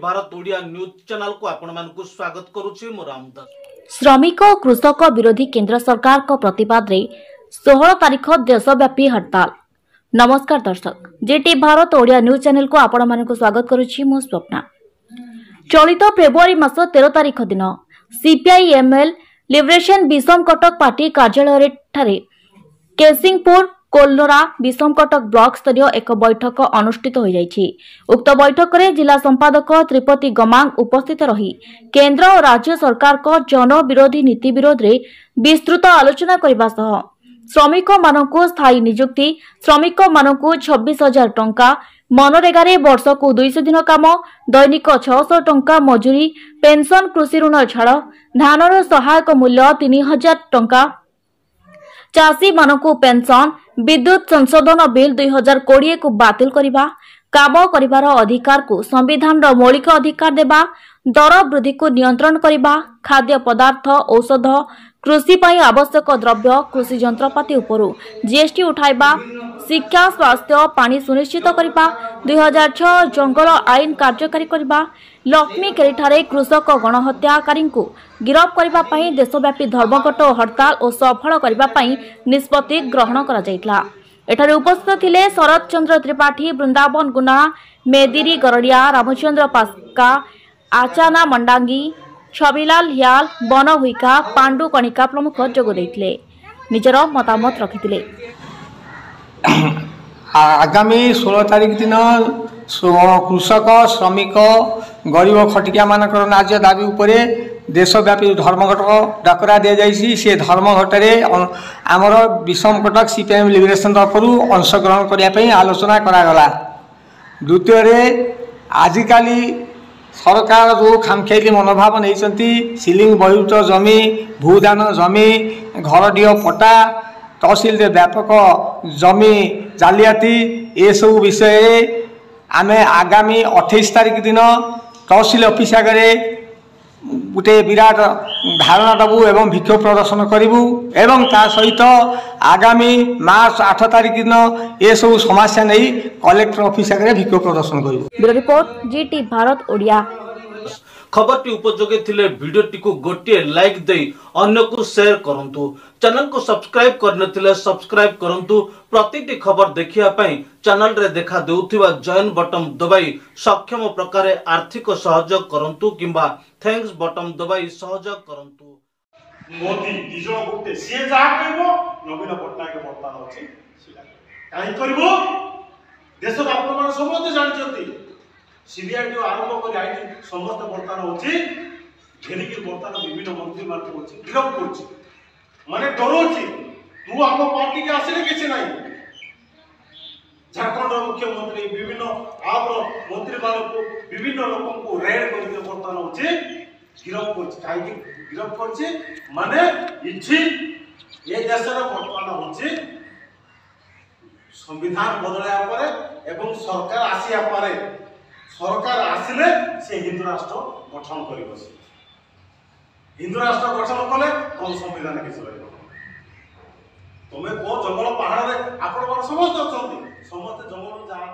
Bharat Odia news channel को आपण मानकु स्वागत करूछि मो रामदास। श्रमिक और कृषक विरोधी केंद्र सरकार को प्रतिवाद रे 16 तारिख देशव्यापी हड़ताल। नमस्कार दर्शक, jetty Bharat Odia news channel को आपण मानकु स्वागत करूछि मो स्वप्ना। चलित फेब्रुआरी मास 13 तारिख दिन सीपीआईएमएल लिबरेशन विषम कटक पार्टी कार्यालय ठारे केसिंगपुर कोल्लोरा विषम कटक ब्लॉक स्तरीय एक बैठक अनुष्ठित हो जाइछि। उक्त बैठक में जिला संपादक त्रिपति गमांग उपस्थित रही केंद्र और राज्य सरकार को जन विरोधी नीति विरोध रे विस्तृत आलोचना करबा सह श्रमिक मानकु स्थायी नियुक्ति, श्रमिक मानकु 26,000 टंका, मनरेगा रे वर्ष को 200 दिन काम, दैनिक 600 टंका मजूरी, पेंशन, कृषि ऋण छाड़, धानर सहायक मूल्य 3000 टंका, चाषी मानकु पेंशन, विद्युत संशोधन बिल 2020 को बातिल करिबा, काम करिबार अधिकार को संविधान रो मौलिक अधिकार देबा, दर वृद्धि को नियंत्रण करिबा, खाद्य पदार्थ, औषध, कृषि पई आवश्यक द्रव्य, कृषि यंत्रपाति उपरु जीएसटी उठाइबा, शिक्षा, स्वास्थ्य, पानी सुनिश्चित करिबा, 2006 जंगल आईन कार्यकारी करिबा, लक्ष्मी केरीठारे कृषक गणहत्याकारी को गिरफ करिबा पई देशव्यापी धर्मघट हड़ताल और सफल करिबा पई निष्पत्ति ग्रहण करा जायतला। एठारे उपस्थित थिले शरद चंद्र त्रिपाठी, वृंदावन गुना, मेदिरी गरडिया, रामचंद्र पास्का, आचाना मंडांगी, छबिलाल हियाल, बन हुईका, पांडु कणिका प्रमुख जोग देथिले, निजर मतामत रखिथिले। आगामी 16 तारिख दिन कृषक, श्रमिक, गरीब खटिया मानकर न्याय दाबी उपरे देशव्यापी धर्मघट डाकरा दि जाइए। से धर्मघट आमर विषम कटक सीपीआईएम लिबरेशन तरफरू अंशग्रहण करने आलोचना करागला। द्वितीय, आजिकाली सरकार जो खामखियाली मनोभाव नहीं, सिलिंग बहिर्भूत जमी, भूदान जमी, घरडीह पट्टा, तहसिल व्यापक जमी जालियाती, ये सब विषय आमे आगामी 28 तारिख दिन तहसिल ऑफिस आगे गोटे विराट धारणा दबू एवं विक्षोभ प्रदर्शन करूँ एवं ता सहित आगामी मार्च 8 तारिख दिन ये सब समस्या नहीं कलेक्टर ऑफिस आगे विक्षोभ प्रदर्शन करूँ। रिपोर्ट जीटी भारत ओडिया। खबरटी उपयोगी थिले वीडियोटी को गोटे लाइक दे अन्य को शेयर करंतु। चैनल को सब्सक्राइब करनथिले सब्सक्राइब करंतु। प्रतिटी खबर देखिया पई चैनल रे देखा देउथिबा जॉइन बटन दबाई सक्षम प्रकार आर्थिक सहयोग करंतु किंबा थैंक्स बटन दबाई सहयोग करंतु। मोदी दिजो गुटे से जा कहबो नवीन पटनायक वर्तमान अछि सिला काई करबो देश आपण मान समस्त जानिचंती। सीबीआई जो आरंभ कर आईन समस्त बर्तमान होची घेरिकी बर्तमान विभिन्न मंत्री मान होची गिरफ्त करची माने डरोची तू आम पार्टी के आसिले किछि नाही। झारखंड मुख्यमंत्री विभिन्न आप मंत्री मान को विभिन्न लोगों को रेड करके बर्तमान होची गिरफ्त करची। काई गिरफ्त करची माने इछि ए देश रे बर्तमान होची संविधान बदलाया परे एवं सरकार आसिया परे सरकार आसिले से हिंदू राष्ट्र गठन कर हिंदू राष्ट्र गठन कले कौन संविधान किसी तुम्हें को जंगल पहाड़ में आपण समस्त अच्छा समस्त जंगल जहाँ